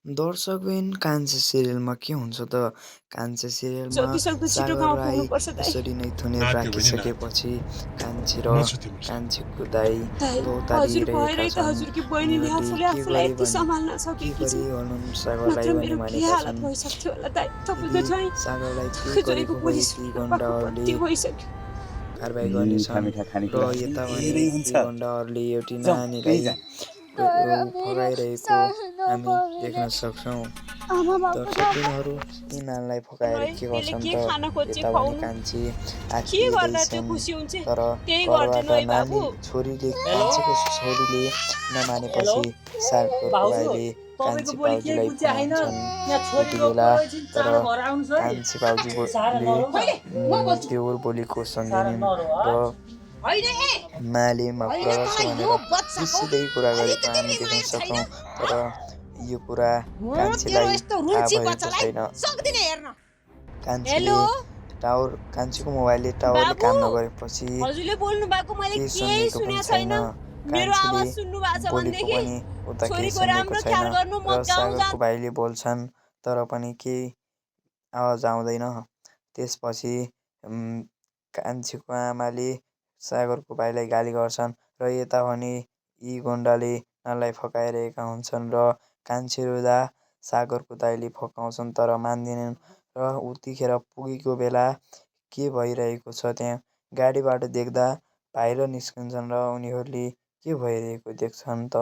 दर्शकबिन कान्छी सिरियलमा के हुन्छ त कान्छी सिरियलमा जतिसक्दो छिटो सागर गाउँ राई पुग्नुपर्छ दाइ। यसरी नै थुनेर नाच्यो भने नाच्यो राखिसकेपछि कान्छी र नछु तिम्रो साथ कान्छीको दाइ दाइ हजुर लोतारिरहेका भएरै त छन्। हजुरकी बहिनीले उनीहरूले आफूले के आफूलाई गरे यति भने सम्हाल्न के सकेकी गरे छिन्। भनौँ सागरलाई नत्र भने मेरो के भनेका हालत छन्। भइसक्थ्यो होला दाइ। यदि तपाईँको ज्वाइँ सागरलाई केही ज्वाइँको गरेको भए ती पोजिसन पाएको गन्डाहरूले कति भइसक्यो। कारबाही मिठा गर्नेछन् मिठा र खानेकुराहरू पनि यता भने धेरै हुन्छ। ती गन्डाहरूले एउटी जाउँ त्यही नानीलाई जाउँ। फकाइरहेको हामी देख्न सक्छौँ। आमा बाउको नाममा दर्शकबिनहरू यी नानीलाई फकाएर है के त्यसले गर्छन् के त खान खोज्छ यता भने खुवाउनु कान्छी के गर्दा त्यो आत्तिँदैछन् खुसी हुन्छ तर त्यही घरबाट गरिदिनु है बाबु। कान्छीको छोरीले नमानेपछि सागरको भाउजू भाइले तपाईँको कान्छी बोली केही भाउजूलाई बुझ्या छैन। फकाउँछन्। यहाँ छोरी त्यति रोक्नु बेला एकछिन तर चारो भएर आउनुहोस् है। कान्छी साह्रो भाउजूले नरौ न। देवर बोलीको साह्रो सम्झिनिन् नरौ र है। मालेमा कुरा गर्छ भनेर बिर्सिँदै कुरा गरेको हामी अलिकति देख्न माया छैन। सक्छौँ। तर यो कुरा तेरो कान्छीलाई यस्तो थाहा रुन्ची भएको बच्चालाई छैन। सक्दिनँ हेर्न। कान्छीले हेलो कान्छीको मोबाइलले टावरले बाबु काम नगरेपछि हजुरले बोल्नु भएको मैले केही केही सुन्नेको पनि सुनेको छैन। छैन। मेरो कान्छीले आवाज सुन्नु भएको छ बोलेको भनेदेखि पनि उता केही छोरीको सुन्नेको राम्रो छैन ख्याल गर्नु। म र गाउँ सागरको भाइले बोल्छन् तर पनि केही आवाज आउँदैन। त्यसपछि कान्छीको आमाले सागरको भाइलाई गाली गर्छन् र यता भने यी गुन्डाले नानीलाई फकाइरहेका हुन्छन् र कान्छी रुँदा सागरको दाइले फकाउँछन् तर मान्दैनन् र उतिखेर पुगेको बेला के भइरहेको छ त्यहाँ गाडीबाट देख्दा बाहिर निस्किन्छन् र उनीहरूले के भइरहेको देख्छन् त।